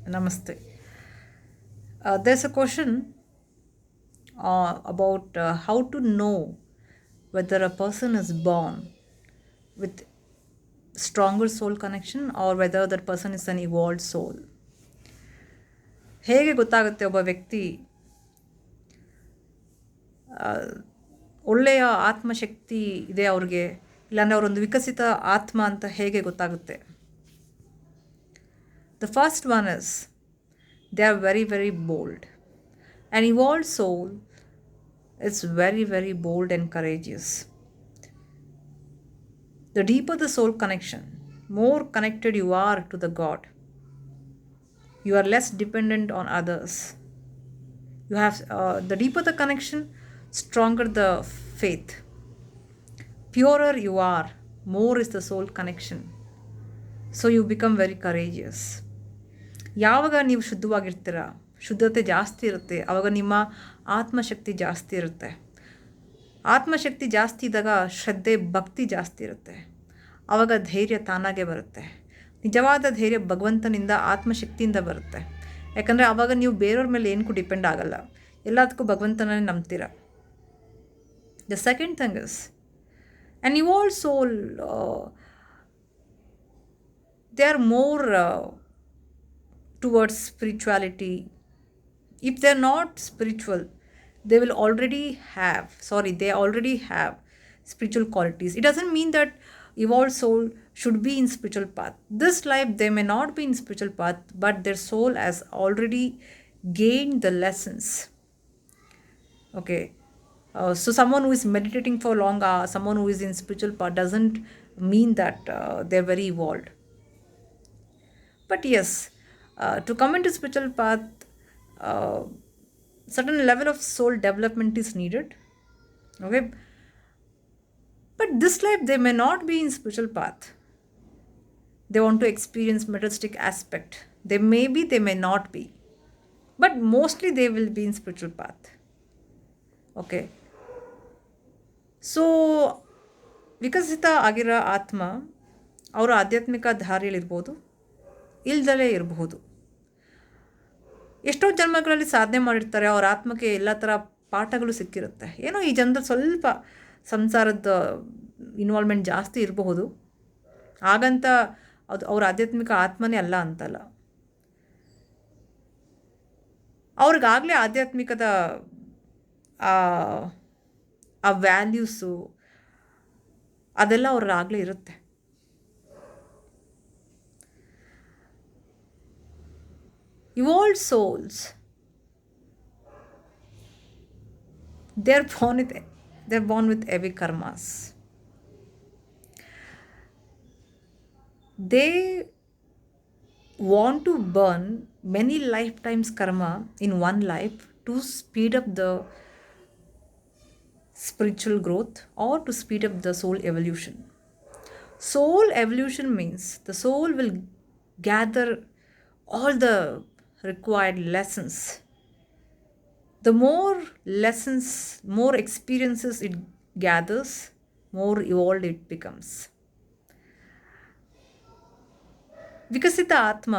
Namaste. There's a question about how to know whether a person is born with stronger soul connection or whether that person is an evolved soul. ಹೇಗೆ ಗೊತ್ತಾಗುತ್ತೆ ಒಬ್ಬ ವ್ಯಕ್ತಿ ಒಳ್ಳೆಯ ಆತ್ಮಶಕ್ತಿ ಇದೆ ಅವ್ರಿಗೆ ಇಲ್ಲಾಂದರೆ ಅವರೊಂದು ವಿಕಸಿತ ಆತ್ಮ ಅಂತ ಹೇಗೆ ಗೊತ್ತಾಗುತ್ತೆ? The first one is they are very, very bold. An evolved soul is very, very bold and courageous. The deeper the soul connection, more connected you are to the God. You are less dependent on others. You have the deeper the connection, stronger the faith. Purer you are, more is the soul connection. So you become very courageous. ಯಾವಾಗ ನೀವು ಶುದ್ಧವಾಗಿರ್ತೀರ, ಶುದ್ಧತೆ ಜಾಸ್ತಿ ಇರುತ್ತೆ, ಆವಾಗ ನಿಮ್ಮ ಆತ್ಮಶಕ್ತಿ ಜಾಸ್ತಿ ಇರುತ್ತೆ. ಆತ್ಮಶಕ್ತಿ ಜಾಸ್ತಿ ಇದ್ದಾಗ ಶ್ರದ್ಧೆ ಭಕ್ತಿ ಜಾಸ್ತಿ ಇರುತ್ತೆ. ಆವಾಗ ಧೈರ್ಯ ತಾನಾಗೆ ಬರುತ್ತೆ. ನಿಜವಾದ ಧೈರ್ಯ ಭಗವಂತನಿಂದ ಆತ್ಮಶಕ್ತಿಯಿಂದ ಬರುತ್ತೆ. ಯಾಕಂದರೆ ಆವಾಗ ನೀವು ಬೇರೆಯವ್ರ ಮೇಲೆ ಏನಕ್ಕೂ ಡಿಪೆಂಡ್ ಆಗಲ್ಲ, ಎಲ್ಲದಕ್ಕೂ ಭಗವಂತನೇ ನಂಬ್ತೀರ. The second thing is an evolved soul, they are more towards spirituality. If they're not spiritual, they already have spiritual qualities. It doesn't mean that evolved soul should be in spiritual path. This life they may not be in spiritual path, but their soul has already gained the lessons. Okay, so someone who is meditating for long hours, someone who is in spiritual path, doesn't mean that they're very evolved. But yes, to come into spiritual path, certain level of soul development is needed. Okay, but this life they may not be in spiritual path. They want to experience materialistic aspect. They may be, they may not be, but mostly they will be in spiritual path. Okay, so ವಿಕಸಿತ ಆಗಿರೋ ಆತ್ಮ ಅವರ ಆಧ್ಯಾತ್ಮಿಕ ದಾರಿಯಲ್ಲಿರ್ಬೋದು, ಇಲ್ದಲೇ ಇರಬಹುದು. ಎಷ್ಟೋ ಜನ್ಮಗಳಲ್ಲಿ ಸಾಧನೆ ಮಾಡಿರ್ತಾರೆ, ಅವ್ರ ಆತ್ಮಕ್ಕೆ ಎಲ್ಲ ಥರ ಪಾಠಗಳು ಸಿಕ್ಕಿರುತ್ತೆ. ಏನೋ ಈ ಜನ್ಮದಲ್ಲಿ ಸ್ವಲ್ಪ ಸಂಸಾರದ ಇನ್ವಾಲ್ವ್ಮೆಂಟ್ ಜಾಸ್ತಿ ಇರಬಹುದು, ಹಾಗಂತ ಅದು ಅವ್ರ ಆಧ್ಯಾತ್ಮಿಕ ಆತ್ಮನೇ ಅಲ್ಲ ಅಂತಲ್ಲ. ಅವ್ರಿಗಾಗಲೇ ಆಧ್ಯಾತ್ಮಿಕದ ಆ ವ್ಯಾಲ್ಯೂಸು ಅದೆಲ್ಲ ಅವ್ರಾಗಲೇ ಇರುತ್ತೆ. Evolved souls, they're born with heavy karmas. They want to burn many lifetimes karma in one life to speed up the spiritual growth or to speed up the soul evolution. Soul evolution means the soul will gather all the required lessons. The more lessons, more experiences it gathers, more evolved it becomes. ವಿಕಸಿತ ಆತ್ಮ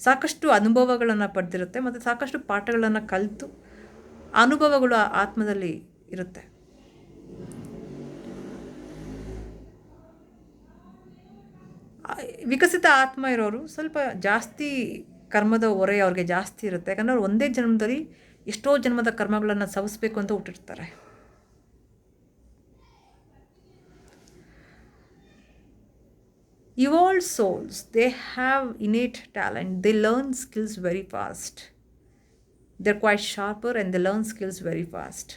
ಸಾಕಷ್ಟು ಅನುಭವಗಳನ್ನು ಪಡೆದಿರುತ್ತೆ ಮತ್ತು ಸಾಕಷ್ಟು ಪಾಠಗಳನ್ನು ಕಲಿತು ಅನುಭವಗಳು ಆತ್ಮದಲ್ಲಿ ಇರುತ್ತೆ. ವಿಕಸಿತ ಆತ್ಮ ಇರೋರು ಸ್ವಲ್ಪ ಜಾಸ್ತಿ ಕರ್ಮದ ಹೊರೆ ಅವ್ರಿಗೆ ಜಾಸ್ತಿ ಇರುತ್ತೆ. ಯಾಕಂದರೆ ಅವ್ರು ಒಂದೇ ಜನ್ಮದಲ್ಲಿ ಎಷ್ಟೋ ಜನ್ಮದ ಕರ್ಮಗಳನ್ನು ಸವಿಸ್ಬೇಕು ಅಂತ ಹುಟ್ಟಿರ್ತಾರೆ. Evolved souls, they have innate talent. They learn skills very fast. They're quite sharper and they learn skills very fast.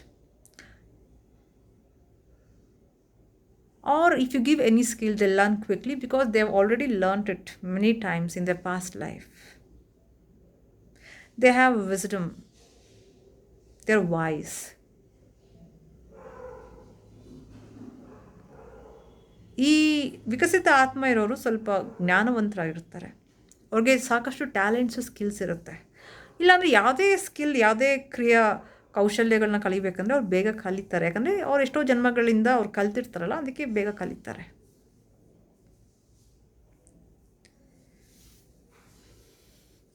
Or if you give any skill, they learn quickly because they have already learned it many times in their past life. They have wisdom. They're wise. ಈ ವಿಕಸಿತ ಆತ್ಮ ಇರೋರು ಸ್ವಲ್ಪ ಜ್ಞಾನವಂತರಾಗಿರ್ತಾರೆ. ಅವ್ರಿಗೆ ಸಾಕಷ್ಟು talents skills ಇರುತ್ತೆ. ಇಲ್ಲಾಂದರೆ ಯಾವುದೇ skill, ಯಾವುದೇ ಕ್ರಿಯಾ ಕೌಶಲ್ಯಗಳನ್ನ ಕಲಿಬೇಕಂದ್ರೆ ಅವ್ರು ಬೇಗ ಕಲಿತಾರೆ. ಯಾಕಂದರೆ ಅವ್ರು ಎಷ್ಟೋ ಜನ್ಮಗಳಿಂದ ಅವ್ರು ಕಲ್ತಿರ್ತಾರಲ್ಲ, ಅದಕ್ಕೆ ಬೇಗ ಕಲಿತಾರೆ.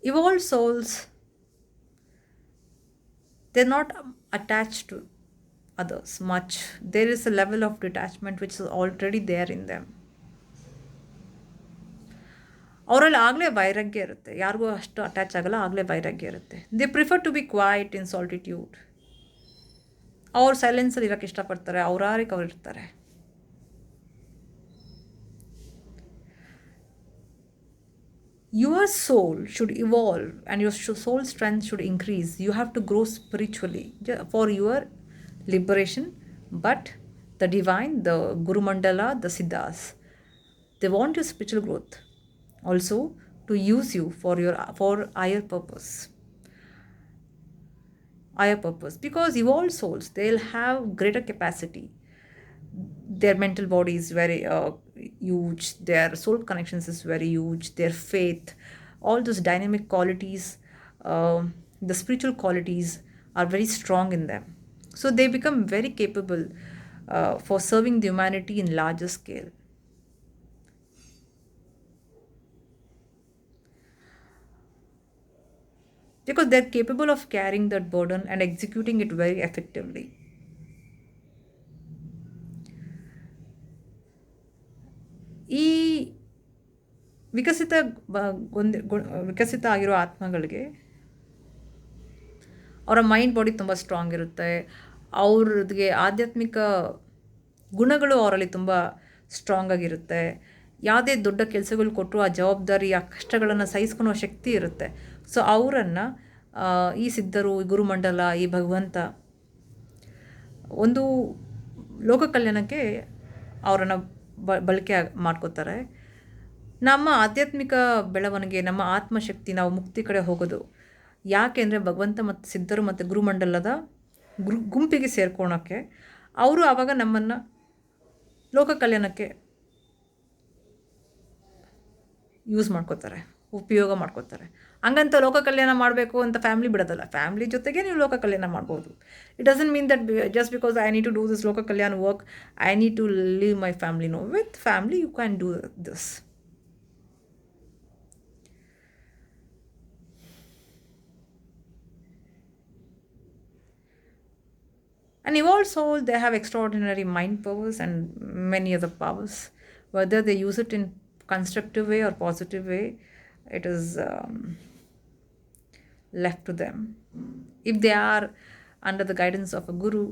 Evolved souls, they're not attached to others much. There is a level of detachment which is already there in them. ಅವರಲ್ಲಿ ಆಗಲೇ ವೈರಾಗ್ಯ ಇರುತ್ತೆ, ಯಾರಿಗೂ ಅಷ್ಟು ಅಟ್ಯಾಚ್ ಆಗಲ್ಲ, ಆಗಲೇ ವೈರಾಗ್ಯ ಇರುತ್ತೆ. They prefer to be quiet in solitude. ಅವ್ರು ಸೈಲೆನ್ಸಲ್ಲಿ ಇರೋಕ್ಕೆ ಇಷ್ಟಪಡ್ತಾರೆ, ಅವ್ರಾರಿಗೆ ಅವ್ರು ಇರ್ತಾರೆ. Your soul should evolve and your soul strength should increase. You have to grow spiritually for your liberation. But the divine, the Guru Mandala, the Siddhas, they want your spiritual growth also to use you for higher purpose. Higher purpose, because evolved souls, they'll have greater capacity. Their mental body is very huge, their soul connections is very huge, their faith, all those dynamic qualities, the spiritual qualities are very strong in them. So they become very capable for serving the humanity in larger scale. Because they're capable of carrying that burden and executing it very effectively. ಈ ವಿಕಸಿತ ವಿಕಸಿತ ಆಗಿರೋ ಆತ್ಮಗಳಿಗೆ ಅವರ mind body ತುಂಬ strong ಇರುತ್ತೆ. ಅವ್ರಿಗೆ ಆಧ್ಯಾತ್ಮಿಕ ಗುಣಗಳು ಅವರಲ್ಲಿ ತುಂಬ ಸ್ಟ್ರಾಂಗ್ ಆಗಿರುತ್ತೆ. ಯಾವುದೇ ದೊಡ್ಡ ಕೆಲಸಗಳು ಕೊಟ್ಟರು ಆ ಜವಾಬ್ದಾರಿ, ಆ ಕಷ್ಟಗಳನ್ನು ಸಹಿಸ್ಕೊಳ್ಳೋ ಶಕ್ತಿ ಇರುತ್ತೆ. ಸೊ ಅವರನ್ನು ಈ ಸಿದ್ಧರು, ಈ ಗುರುಮಂಡಲ, ಈ ಭಗವಂತ ಒಂದು ಲೋಕ ಕಲ್ಯಾಣಕ್ಕೆ ಅವರನ್ನು ಬಳಕೆ ಮಾಡ್ಕೋತಾರೆ. ನಮ್ಮ ಆಧ್ಯಾತ್ಮಿಕ ಬೆಳವಣಿಗೆ, ನಮ್ಮ ಆತ್ಮಶಕ್ತಿ, ನಾವು ಮುಕ್ತಿ ಕಡೆ ಹೋಗೋದು ಯಾಕೆ ಅಂದರೆ ಭಗವಂತ ಮತ್ತು ಸಿದ್ಧರು ಮತ್ತು ಗುರುಮಂಡಲದ ಗುಂಪಿಗೆ ಸೇರ್ಕೊಳೋಕ್ಕೆ. ಅವರು ಆವಾಗ ನಮ್ಮನ್ನು ಲೋಕ ಕಲ್ಯಾಣಕ್ಕೆ ಯೂಸ್ ಮಾಡ್ಕೋತಾರೆ, ಉಪಯೋಗ ಮಾಡ್ಕೋತಾರೆ. ಹಂಗಂತ ಲೋಕ ಕಲ್ಯಾಣ ಮಾಡಬೇಕು ಅಂತ ಫ್ಯಾಮ್ಲಿ ಬಿಡೋದಲ್ಲ. ಫ್ಯಾಮ್ಲಿ ಜೊತೆಗೆ ನೀವು ಲೋಕ ಕಲ್ಯಾಣ ಮಾಡ್ಬೋದು. It doesn't mean that just because I need to do this ಲೋಕ ಕಲ್ಯಾಣ work, I need to leave my family. No, with family you can do this. An evolved soul, they have extraordinary mind powers and many other powers. Whether they use it in constructive way or positive way, it is left to them. If they are under the guidance of a guru,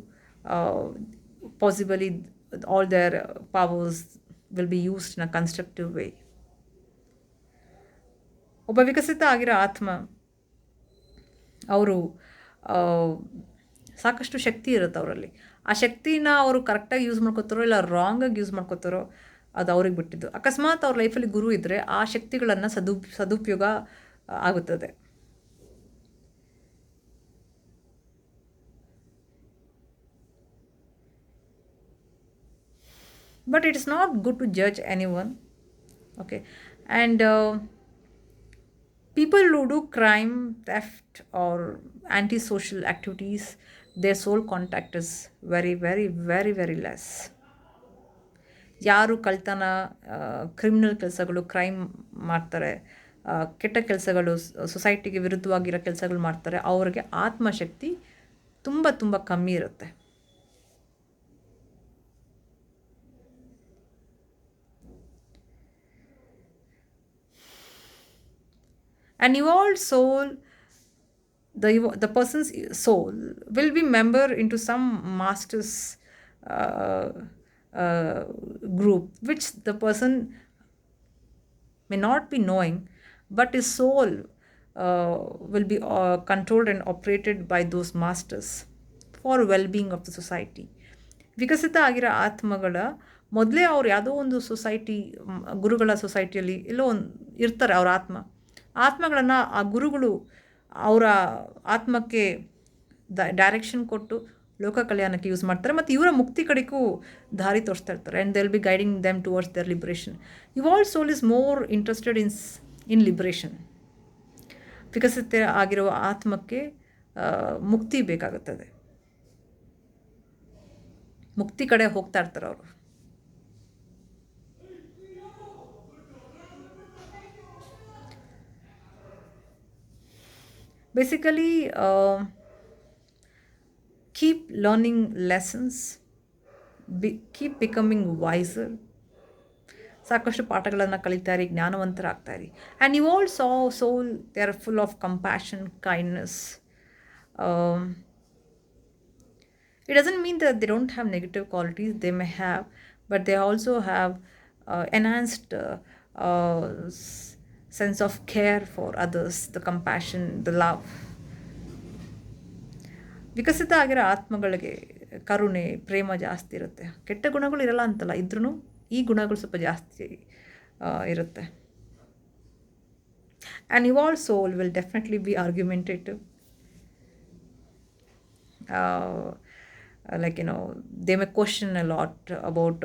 possibly all their powers will be used in a constructive way. ಒಬ್ಬ ವಿಕಸಿತ ಆಗಿರೋ ಆತ್ಮ, ಅವರು ಸಾಕಷ್ಟು ಶಕ್ತಿ ಇರುತ್ತೆ ಅವರಲ್ಲಿ. ಆ ಶಕ್ತಿನ ಅವರು ಕರೆಕ್ಟಾಗಿ ಯೂಸ್ ಮಾಡ್ಕೋತಾರೋ ಇಲ್ಲ ರಾಂಗಾಗಿ ಯೂಸ್ ಮಾಡ್ಕೋತಾರೋ ಅದು ಅವ್ರಿಗೆ ಬಿಟ್ಟಿದ್ದು. ಅಕಸ್ಮಾತ್ ಅವ್ರ ಲೈಫಲ್ಲಿ ಗುರು ಇದ್ದರೆ ಆ ಶಕ್ತಿಗಳನ್ನು ಸದುಪಯೋಗ ಆಗುತ್ತದೆ. But it is not good to judge anyone. Okay. And people who do crime, theft or antisocial activities, their soul contact is very, very, very, very less. ಯಾರು ಕಳ್ತನ, ಕ್ರಿಮಿನಲ್ ಕೆಲಸಗಳು, ಕ್ರೈಮ್ ಮಾಡ್ತಾರೆ, ಕೆಟ್ಟ ಕೆಲಸಗಳು, ಸೊಸೈಟಿಗೆ ವಿರುದ್ಧವಾಗಿರೋ ಕೆಲಸಗಳು ಮಾಡ್ತಾರೆ, ಅವ್ರಿಗೆ ಆತ್ಮಶಕ್ತಿ ತುಂಬ ತುಂಬ ಕಮ್ಮಿ ಇರುತ್ತೆ. An evolved soul, the person's soul will be member into some master's group, which the person may not be knowing, but his soul will be controlled and operated by those masters for well-being of the society. ವಿಕಸಿತ ಆಗಿರೋ ಆತ್ಮಗಳ ಮೊದಲೇ ಅವ್ರು ಯಾವುದೋ ಒಂದು society, ಗುರುಗಳ ಸೊಸೈಟಿಯಲ್ಲಿ ಎಲ್ಲೋ ಒಂದು ಇರ್ತಾರೆ. ಅವ್ರ ಆತ್ಮಗಳನ್ನು ಆ ಗುರುಗಳು ಅವರ ಆತ್ಮಕ್ಕೆ ಡೈರೆಕ್ಷನ್ ಕೊಟ್ಟು ಲೋಕ ಕಲ್ಯಾಣಕ್ಕೆ ಯೂಸ್ ಮಾಡ್ತಾರೆ ಮತ್ತು ಇವರ ಮುಕ್ತಿ ಕಡೆಗೂ ದಾರಿ ತೋರಿಸ್ತಾ ಇರ್ತಾರೆ. And they will be guiding them towards their liberation. Evolved soul is more interested in liberation. ವಿಕಸಿತ ಆಗಿರುವ ಆತ್ಮಕ್ಕೆ ಮುಕ್ತಿ ಬೇಕಾಗುತ್ತದೆ, ಮುಕ್ತಿ ಕಡೆ ಹೋಗ್ತಾ ಇರ್ತಾರೆ ಅವರು. Basically, keep learning lessons, keep becoming wiser. ಸಾಕಷ್ಟು ಪಾಠಗಳನ್ನು ಕಲಿತಾರಿ, ಜ್ಞಾನವಂತರಾಗ್ತಾಯಿರಿ. And you all soul they are full of compassion, kindness. It doesn't mean that they don't have negative qualities, they may have, but they also have enhanced sense of care for others, the compassion, the love. ವಿಕಸಿತ ಆಗಿರೋ ಆತ್ಮಗಳಿಗೆ ಕರುಣೆ, ಪ್ರೇಮ ಜಾಸ್ತಿ ಇರುತ್ತೆ. ಕೆಟ್ಟ ಗುಣಗಳು ಇರಲ್ಲ ಅಂತಲ್ಲ, ಇದ್ರೂ ಈ ಗುಣಗಳು ಸ್ವಲ್ಪ ಜಾಸ್ತಿ ಇರುತ್ತೆ. And your soul will definitely be argumentative. Like, they may question a lot about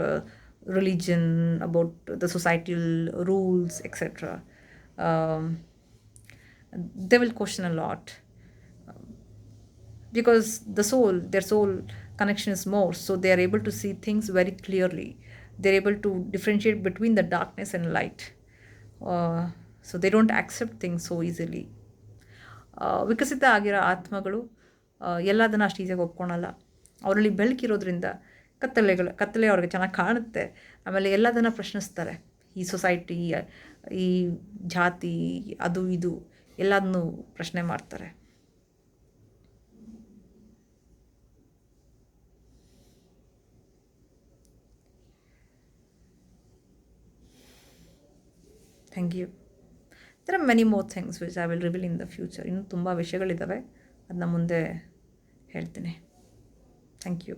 religion, about the societal rules, etc. They will question a lot because their soul connection is more, so they are able to see things very clearly. They're able to differentiate between the darkness and light. So they don't accept things so easily. ವಿಕಸಿತ ಆಗಿರೋ ಆತ್ಮಗಳು ಎಲ್ಲದನ್ನು ಅಷ್ಟು ಈಸಿಯಾಗಿ ಒಪ್ಕೊಳಲ್ಲ. ಅವರಲ್ಲಿ ಬೆಳಕಿರೋದ್ರಿಂದ ಕತ್ತಲೆ ಅವ್ರಿಗೆ ಚೆನ್ನಾಗಿ ಕಾಣುತ್ತೆ. ಆಮೇಲೆ ಎಲ್ಲದನ್ನು ಪ್ರಶ್ನಿಸ್ತಾರೆ. ಈ ಸೊಸೈಟಿ, ಈ ಜಾತಿ, ಅದು ಇದು ಎಲ್ಲದನ್ನೂ ಪ್ರಶ್ನೆ ಮಾಡ್ತಾರೆ. Thank you. there are many more things which I will reveal in the future. ಇನ್ನೂ ತುಂಬ ವಿಷಯಗಳಿದ್ದಾವೆ, ಅದನ್ನ ಮುಂದೆ ಹೇಳ್ತೀನಿ. Thank you.